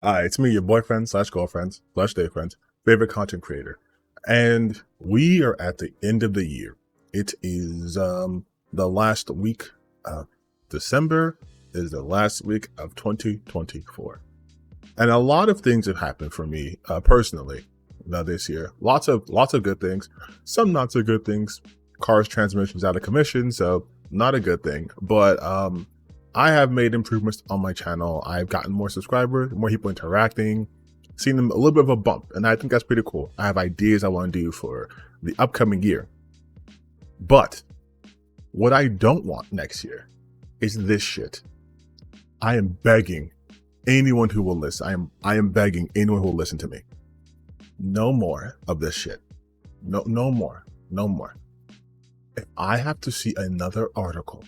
It's me, your boyfriend slash girlfriend slash day friend, favorite content creator. And we are at the end of the year. It is the last week of December, is the last week of 2024. And a lot of things have happened for me personally this year. Lots of good things, some not so good things. Cars transmissions out of commission, so not a good thing. But I have made improvements on my channel. I've gotten more subscribers, more people interacting, seen them a little bit of a bump, and I think that's pretty cool. I have ideas I want to do for the upcoming year. But what I don't want next year is this shit. I am begging anyone who will listen. I am begging anyone who will listen to me. No more of this shit. No more. If I have to see another article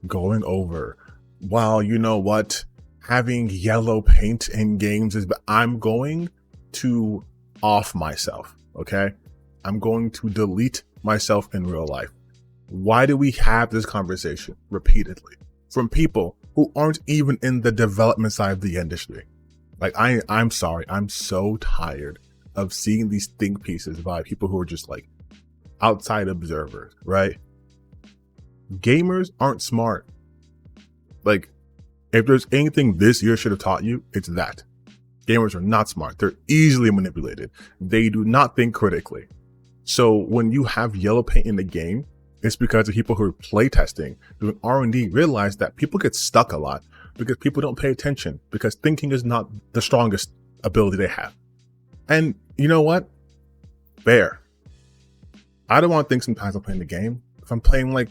going over, well, you know what, having yellow paint in games is, but I'm going to off myself, okay? I'm going to delete myself in real life. Why do we have this conversation repeatedly from people who aren't even in the development side of the industry? Like, I'm sorry, I'm so tired of seeing these think pieces by people who are just like outside observers, right? Gamers aren't smart. Like, if there's anything this year should have taught you, it's that. Gamers are not smart. They're easily manipulated. They do not think critically. So when you have yellow paint in the game, it's because the people who are playtesting, doing R&D, realize that people get stuck a lot because people don't pay attention, because thinking is not the strongest ability they have. And you know what? Fair. I don't want to think sometimes I'm playing the game. If I'm playing like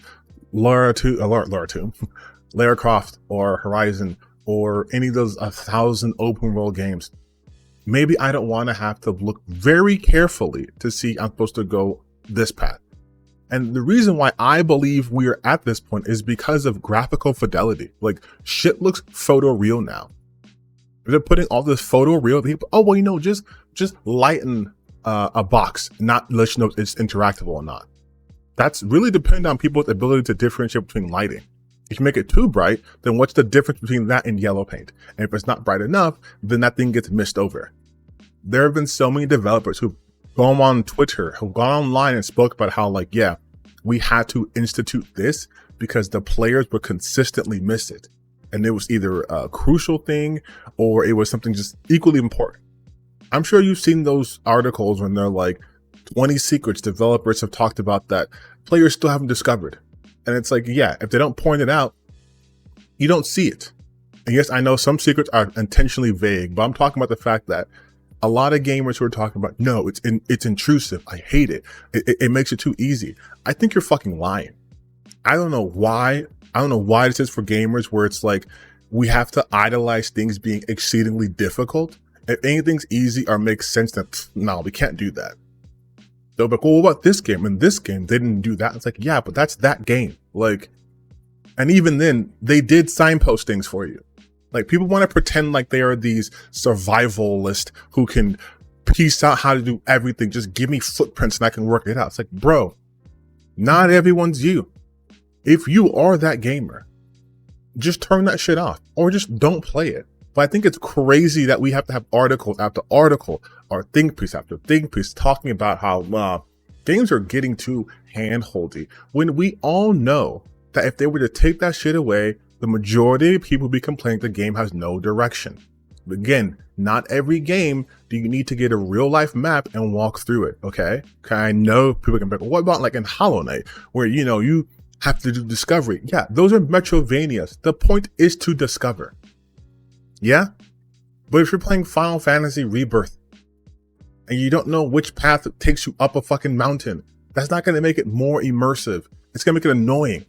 Lara Croft or Horizon or any of those 1,000 open world games, maybe I don't want to have to look very carefully to see I'm supposed to go this path. And the reason why I believe we are at this point is because of graphical fidelity. Like, shit looks photoreal now. They're putting all this photoreal people. Oh, well, you know, just lighten a box, not let you know it's interactable or not. That's really dependent on people's ability to differentiate between lighting. If you make it too bright, then what's the difference between that and yellow paint? And if it's not bright enough, then that thing gets missed over. There have been so many developers who've gone on Twitter, who've gone online and spoke about how, like, yeah, we had to institute this because the players would consistently miss it. And it was either a crucial thing or it was something just equally important. I'm sure you've seen those articles when they're like 20 secrets developers have talked about that players still haven't discovered. And it's like, yeah, if they don't point it out, you don't see it. And yes, I know some secrets are intentionally vague, but I'm talking about the fact that a lot of gamers who are talking about, no, it's intrusive. I hate it. It makes it too easy. I think you're fucking lying. I don't know why this is for gamers where it's like, we have to idolize things being exceedingly difficult. If anything's easy or makes sense, then no, we can't do that. They'll be like, well, what about this game? And this game, they didn't do that. It's like, yeah, but that's that game. Like, and even then, they did signpost things for you. Like, people want to pretend like they are these survivalists who can piece out how to do everything. Just give me footprints and I can work it out. It's like, bro, not everyone's you. If you are that gamer, just turn that shit off or just don't play it. But I think it's crazy that we have to have articles after article or think piece after think piece talking about how games are getting too hand-holdy, when we all know that if they were to take that shit away, the majority of people would be complaining the game has no direction. Again, not every game do you need to get a real life map and walk through it, okay? I know people can be like, what about like in Hollow Knight, where, you know, you have to do discovery? Yeah, those are Metrovanias. The point is to discover. Yeah? But if you're playing Final Fantasy Rebirth and you don't know which path takes you up a fucking mountain, that's not going to make it more immersive. It's going to make it annoying.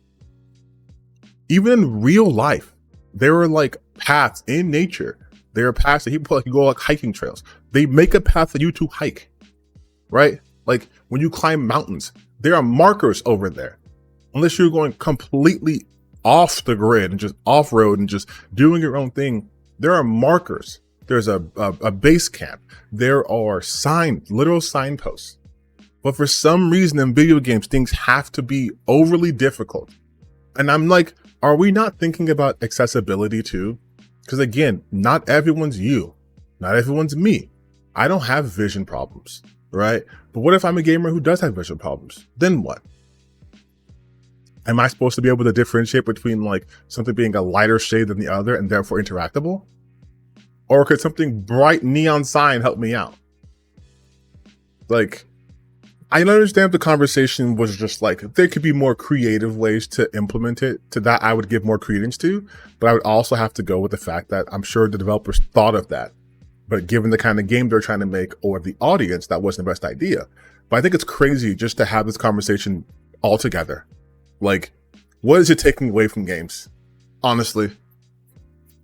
Even in real life, there are like paths in nature. There are paths that people like go like hiking trails. They make a path for you to hike, right? Like when you climb mountains, there are markers over there. Unless you're going completely off the grid and just off road and just doing your own thing, there are markers. There's a base camp. There are literal signposts. But for some reason in video games, things have to be overly difficult. And I'm like, are we not thinking about accessibility too? Because again, not everyone's you. Not everyone's me. I don't have vision problems, right? But what if I'm a gamer who does have vision problems? Then what? Am I supposed to be able to differentiate between like something being a lighter shade than the other and therefore interactable? Or could something bright neon sign help me out? Like, I understand the conversation was just like, there could be more creative ways to implement it. To that, I would give more credence to, but I would also have to go with the fact that I'm sure the developers thought of that. But given the kind of game they're trying to make or the audience, that wasn't the best idea. But I think it's crazy just to have this conversation altogether. Like, what is it taking away from games? Honestly.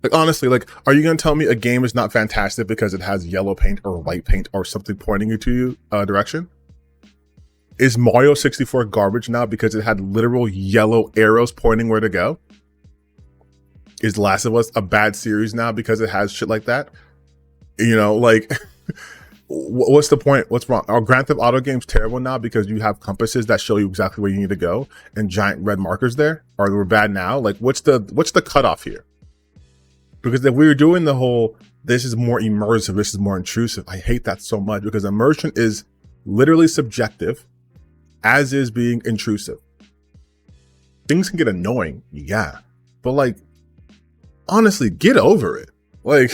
Like, are you going to tell me a game is not fantastic because it has yellow paint or white paint or something pointing you to a direction? Is Mario 64 garbage now because it had literal yellow arrows pointing where to go? Is Last of Us a bad series now because it has shit like that? You know, like, what's the point? What's wrong? Are Grand Theft Auto games terrible now because you have compasses that show you exactly where you need to go and giant red markers there? Or we're bad now? Like, what's the cutoff here? Because if we were doing the whole, this is more immersive, this is more intrusive, I hate that so much because immersion is literally subjective, as is being intrusive. Things can get annoying, yeah. But like, honestly, get over it. Like,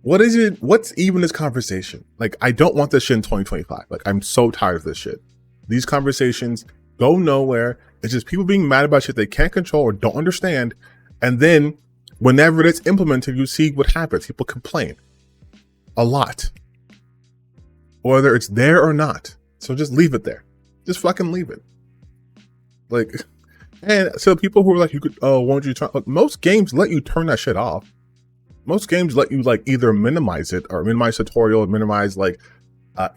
what is it? What's even this conversation? Like, I don't want this shit in 2025. Like, I'm so tired of this shit. These conversations go nowhere. It's just people being mad about shit they can't control or don't understand. And then whenever it's implemented, you see what happens. People complain a lot, whether it's there or not. So just leave it there. Just fucking leave it. Like, and so people who are like, you could, oh, won't you turn? Like, most games let you turn that shit off. Most games let you like either minimize it or minimize tutorial, minimize like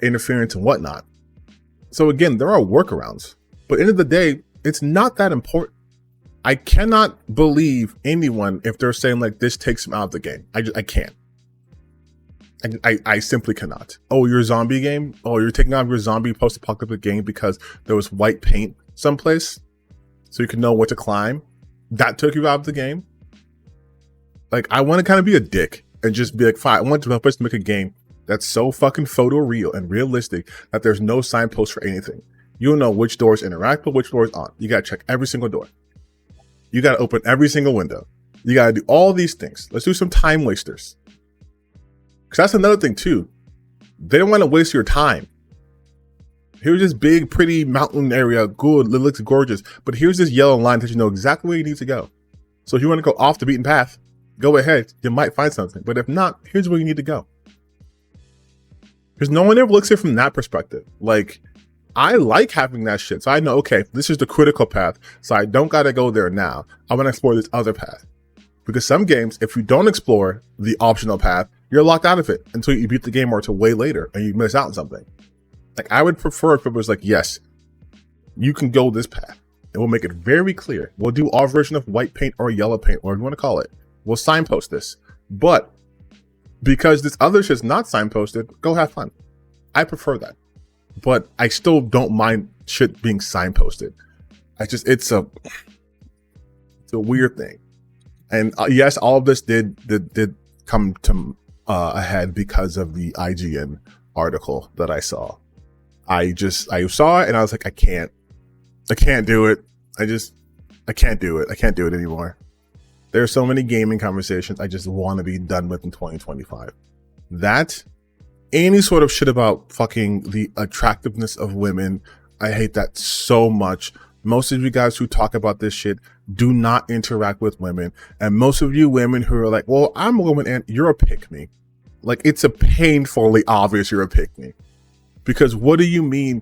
interference and whatnot. So again, there are workarounds, but at the end of the day, it's not that important. I cannot believe anyone if they're saying like this takes them out of the game. I can't. I simply cannot. Oh, your zombie game? Oh, you're taking out your zombie post-apocalyptic game because there was white paint someplace so you can know where to climb? That took you out of the game? Like, I want to kind of be a dick and just be like, fine, I want developers to make a game that's so fucking photoreal and realistic that there's no signpost for anything. You don't know which doors interact with which doors aren't. You got to check every single door. You got to open every single window. You got to do all these things. Let's do some time wasters. Because that's another thing too. They don't want to waste your time. Here's this big, pretty mountain area. Good, it looks gorgeous. But here's this yellow line that you know exactly where you need to go. So if you want to go off the beaten path, go ahead. You might find something. But if not, here's where you need to go. Because no one ever looks at it from that perspective. Like, I like having that shit. So I know, okay, this is the critical path. So I don't got to go there now. I want to explore this other path. Because some games, if you don't explore the optional path, you're locked out of it until you beat the game or until way later and you miss out on something. Like, I would prefer if it was like, yes, you can go this path. And we'll make it very clear. We'll do our version of white paint or yellow paint, whatever you want to call it. We'll signpost this. But because this other shit's not signposted, go have fun. I prefer that. But I still don't mind shit being signposted. It's a weird thing. And yes, all of this did come to ahead because of the IGN article that I saw. I saw it and I was like, I can't do it. I can't do it. I can't do it anymore. There are so many gaming conversations I just want to be done with in 2025. That, any sort of shit about fucking the attractiveness of women, I hate that so much. Most of you guys who talk about this shit do not interact with women. And most of you women who are like, well, I'm a woman and you're a pick-me. Like, it's a painfully obvious you're a pick-me. Because what do you mean,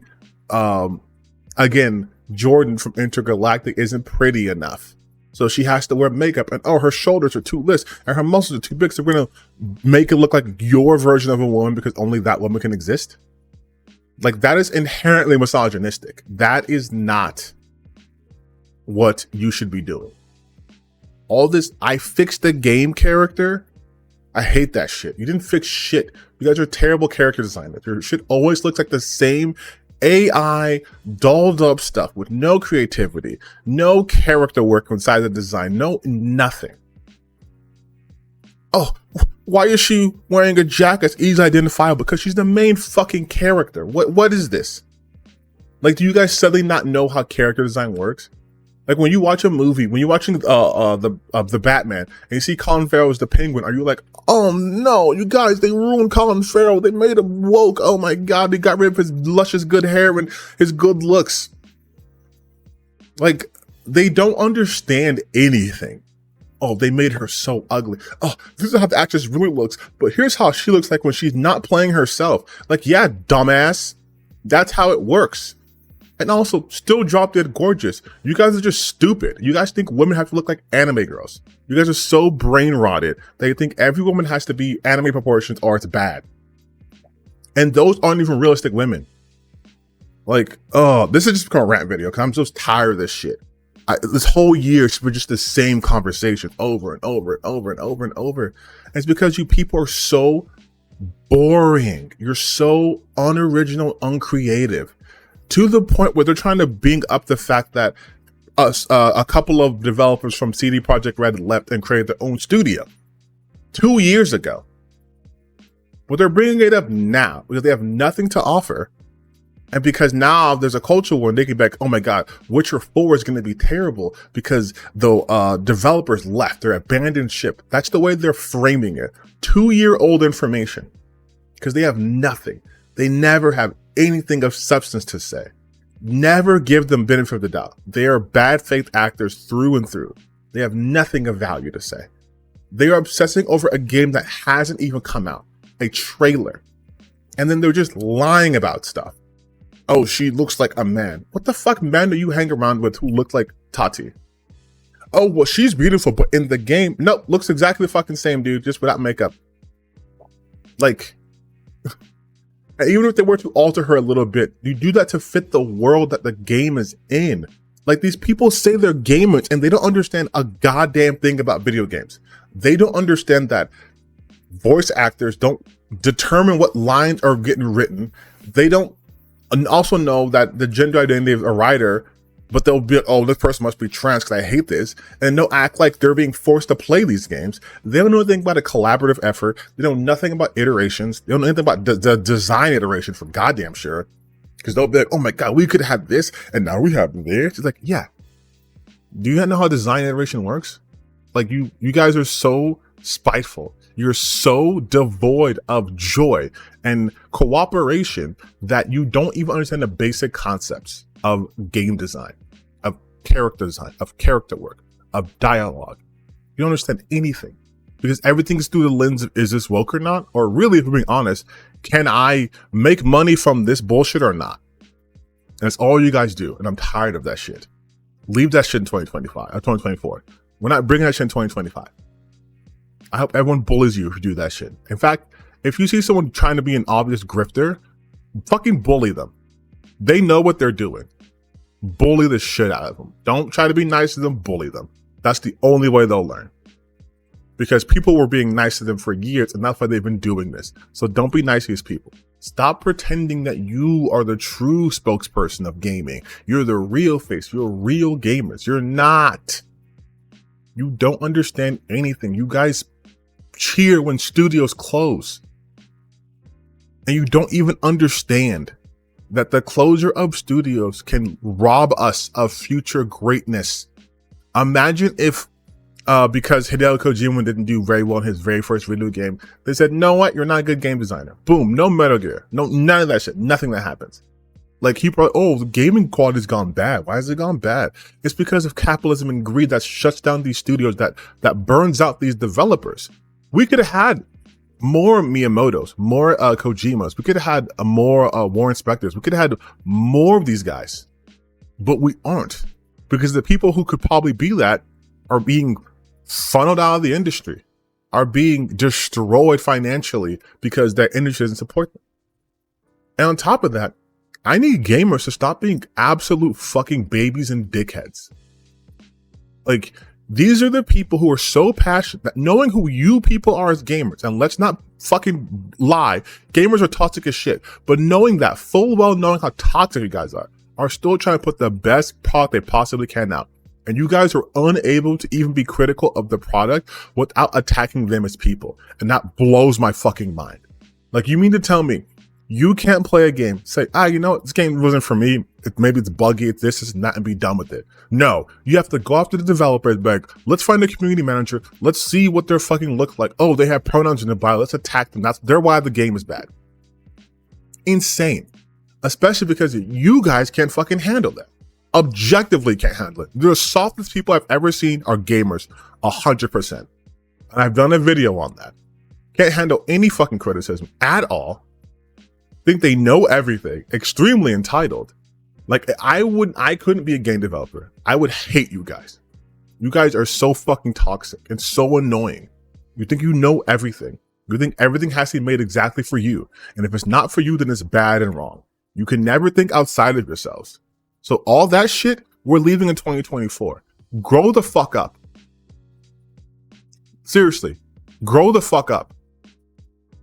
again, Jordan from Intergalactic isn't pretty enough. So she has to wear makeup and, oh, her shoulders are too loose and her muscles are too big. So we're going to make it look like your version of a woman because only that woman can exist. Like, that is inherently misogynistic. That is not what you should be doing. All this, I fixed the game character. I hate that shit. You didn't fix shit. You guys are terrible character designers. Your shit always looks like the same AI dolled up stuff with no creativity, no character work inside the design, no nothing. Oh, Why is she wearing a jacket that's easily identifiable? Because she's the main fucking character. What is this? Like, do you guys suddenly not know how character design works? Like, when you watch a movie, when you're watching the Batman, and you see Colin Farrell as the Penguin, are you like, oh no, you guys, they ruined Colin Farrell, they made him woke, oh my god, they got rid of his luscious good hair and his good looks. Like, they don't understand anything. Oh, they made her so ugly. Oh, this is how the actress really looks, but here's how she looks like when she's not playing herself. Like, yeah, dumbass, that's how it works. And also, still drop dead gorgeous. You guys are just stupid. You guys think women have to look like anime girls. You guys are so brain rotted that you think every woman has to be anime proportions or it's bad. And those aren't even realistic women. Like, oh, this is just become a rant video because I'm just tired of this shit. This whole year, it's been just the same conversation over and over and over and over and over. And it's because you people are so boring. You're so unoriginal, uncreative. To the point where they're trying to bring up the fact that a couple of developers from CD Projekt Red left and created their own studio 2 years ago. But they're bringing it up now because they have nothing to offer. And because now there's a culture where they can be like, oh my God, Witcher 4 is going to be terrible because the developers left, they're abandoned ship. That's the way they're framing it. 2-year-old information because they have nothing. They never have anything of substance to say. Never give them benefit of the doubt. They are bad faith actors through and through. They have nothing of value to say. They are obsessing over a game that hasn't even come out, a trailer. And then they're just lying about stuff. Oh, she looks like a man. What the fuck man do you hang around with who look like Tati? Oh, well, she's beautiful, but in the game, nope, looks exactly the fucking same, dude, just without makeup. Like, even if they were to alter her a little bit, you do that to fit the world that the game is in. Like, these people say they're gamers and they don't understand a goddamn thing about video games. They don't understand that voice actors don't determine what lines are getting written. They don't also know that the gender identity of a writer, but they'll be, oh, this person must be trans because I hate this. And they'll act like they're being forced to play these games. They don't know anything about a collaborative effort. They know nothing about iterations. They don't know anything about the design iteration for goddamn sure. Because they'll be like, oh my God, we could have this and now we have this. It's like, yeah. Do you not know how design iteration works? Like, you guys are so spiteful. You're so devoid of joy and cooperation that you don't even understand the basic concepts of game design, of character design, of character work, of dialogue. You don't understand anything because everything is through the lens of, is this woke or not? Or really, if we're being honest, can I make money from this bullshit or not? And that's all you guys do. And I'm tired of that shit. Leave that shit in 2025 or 2024. We're not bringing that shit in 2025. I hope everyone bullies you if you do that shit. In fact, if you see someone trying to be an obvious grifter, fucking bully them. They know what they're doing. Bully the shit out of them. Don't try to be nice to them, bully them. That's the only way they'll learn. Because people were being nice to them for years, and that's why they've been doing this. So don't be nice to these people. Stop pretending that you are the true spokesperson of gaming. You're the real face. You're real gamers. You're not. You don't understand anything. You guys cheer when studios close. And you don't even understand that the closure of studios can rob us of future greatness. Imagine if, because Hideo Kojima didn't do very well in his very first video game, they said, know what, you're not a good game designer. Boom, no Metal Gear, no, none of that shit, nothing that happens. Like, he brought, oh, the gaming quality's gone bad. Why has it gone bad? It's because of capitalism and greed that shuts down these studios, that burns out these developers. We could have had more Miyamotos, more Kojimas. We could have had more Warren Spectors. We could have had more of these guys, but we aren't, because the people who could probably be that are being funneled out of the industry, are being destroyed financially because their industry doesn't support them. And on top of that, I need gamers to stop being absolute fucking babies and dickheads. Like, these are the people who are so passionate that knowing who you people are as gamers, and let's not fucking lie, gamers are toxic as shit, but knowing that, full well knowing how toxic you guys are still trying to put the best product they possibly can out. And you guys are unable to even be critical of the product without attacking them as people. And that blows my fucking mind. Like, you mean to tell me you can't play a game, say, you know what, this game wasn't for me. Maybe it's buggy, it's this, it's not, and be done with it. No, you have to go after the developers, like, let's find a community manager. Let's see what their fucking look like. Oh, they have pronouns in the bio. Let's attack them. They're why the game is bad. Insane. Especially because you guys can't fucking handle that. Objectively can't handle it. The softest people I've ever seen are gamers, 100%. And I've done a video on that. Can't handle any fucking criticism at all. Think they know everything. Extremely entitled. Like, I couldn't be a game developer. I would hate you guys. You guys are so fucking toxic and so annoying. You think you know everything. You think everything has to be made exactly for you. And if it's not for you, then it's bad and wrong. You can never think outside of yourselves. So all that shit, we're leaving in 2024. Grow the fuck up. Seriously, grow the fuck up.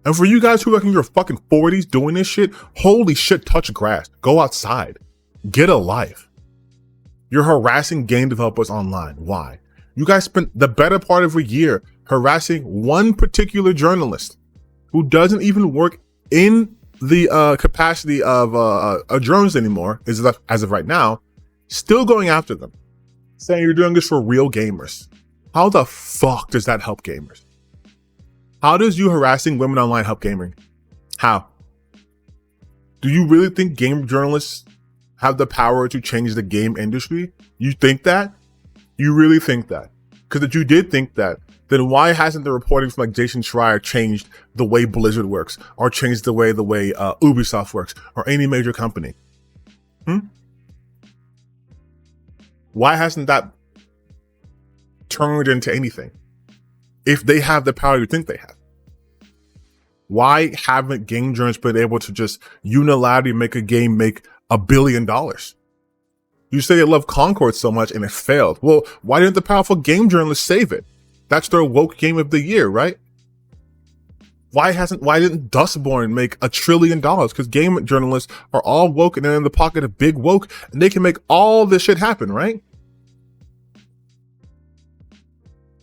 And for you guys who are like in your fucking 40s doing this shit, holy shit, touch grass. Go outside. Get a life. You're harassing game developers online. Why? You guys spent the better part of a year harassing one particular journalist who doesn't even work in the capacity of a journalist anymore, as of right now, still going after them, saying you're doing this for real gamers. How the fuck does that help gamers? How does you harassing women online help gaming? How? Do you really think game journalists have the power to change the game industry? You think that? You really think that? Because if you did think that, then why hasn't the reporting from like Jason Schreier changed the way Blizzard works, or changed the way Ubisoft works, or any major company? Why hasn't that turned into anything? If they have the power you think they have, why haven't game journalists been able to just unilaterally make a game make $1 billion? You say you love Concord so much and it failed. Well, why didn't the powerful game journalists save it? That's their woke game of the year, right? Why didn't Dustborn make $1 trillion? Because game journalists are all woke and they're in the pocket of big woke, and they can make all this shit happen, right?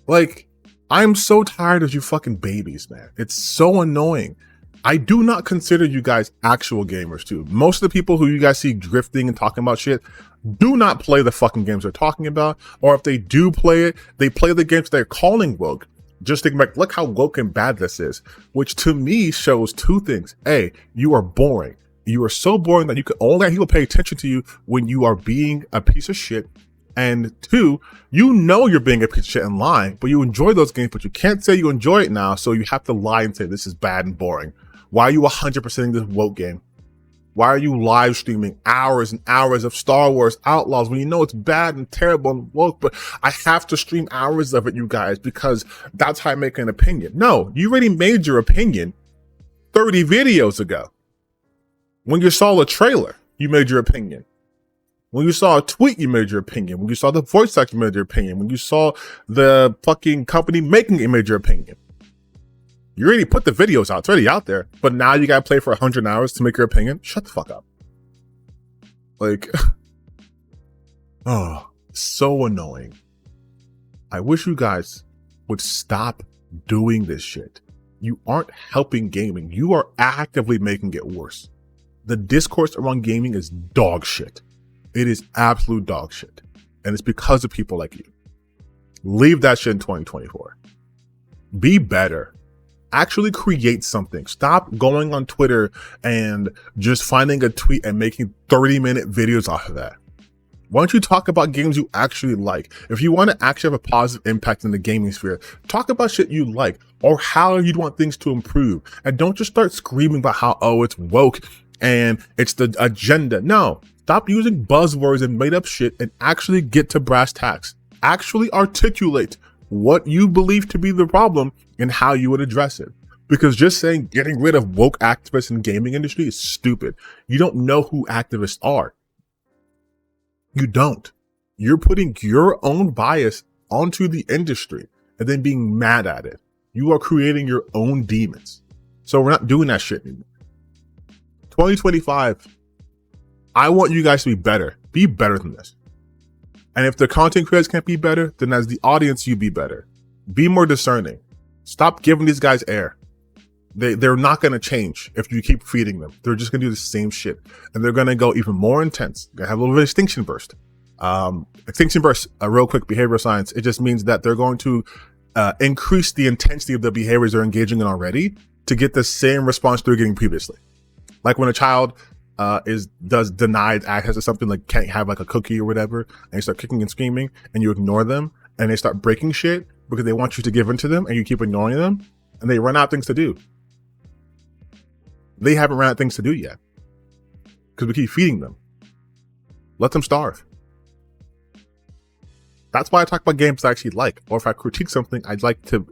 Like, I'm so tired of you fucking babies, man. It's so annoying. I do not consider you guys actual gamers too. Most of the people who you guys see drifting and talking about shit do not play the fucking games they're talking about. Or if they do play it, they play the games they're calling woke. Just think like, look how woke and bad this is. Which to me shows two things. A, you are boring. You are so boring that he will pay attention to you when you are being a piece of shit. And two, you know you're being a piece of shit and lying, but you enjoy those games, but you can't say you enjoy it now, so you have to lie and say this is bad and boring. Why are you 100%ing this woke game? Why are you live streaming hours and hours of Star Wars Outlaws when you know it's bad and terrible and woke, but I have to stream hours of it, you guys, because that's how I make an opinion? No, you already made your opinion 30 videos ago. When you saw the trailer, you made your opinion. When you saw a tweet, you made your opinion. When you saw the voice actor, you made your opinion. When you saw the fucking company making it, you made your opinion. You already put the videos out. It's already out there. But now you gotta play for 100 hours to make your opinion? Shut the fuck up. Like, oh, so annoying. I wish you guys would stop doing this shit. You aren't helping gaming. You are actively making it worse. The discourse around gaming is dog shit. It is absolute dog shit. And it's because of people like you. Leave that shit in 2024. Be better. Actually create something. Stop going on Twitter and just finding a tweet and making 30-minute videos off of that. Why don't you talk about games you actually like? If you want to actually have a positive impact in the gaming sphere, talk about shit you like or how you'd want things to improve. And don't just start screaming about how, oh, it's woke and it's the agenda. No. Stop using buzzwords and made up shit and actually get to brass tacks. Actually articulate what you believe to be the problem and how you would address it. Because just saying getting rid of woke activists in the gaming industry is stupid. You don't know who activists are. You don't. You're putting your own bias onto the industry and then being mad at it. You are creating your own demons. So we're not doing that shit anymore. 2025. I want you guys to be better. Be better than this. And if the content creators can't be better, then as the audience, you be better. Be more discerning. Stop giving these guys air. They're not going to change if you keep feeding them. They're just going to do the same shit. And they're going to go even more intense. They have a little bit of extinction burst. Extinction burst, a real quick behavioral science. It just means that they're going to increase the intensity of the behaviors they're engaging in already to get the same response they're getting previously. Like when a child does denied access to something, like can't have like a cookie or whatever, and you start kicking and screaming and you ignore them and they start breaking shit because they want you to give in to them and you keep ignoring them and they run out of things to do. They haven't run out of things to do yet because we keep feeding them. Let them starve. That's why I talk about games I actually like, or if I critique something, I'd like to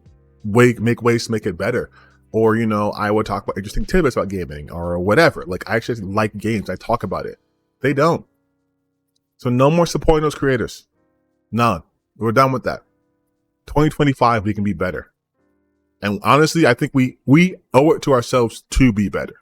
make ways to make it better. Or, you know, I would talk about interesting tidbits about gaming or whatever. Like, I actually like games. I talk about it. They don't. So no more supporting those creators. None. We're done with that. 2025, we can be better. And honestly, I think we owe it to ourselves to be better.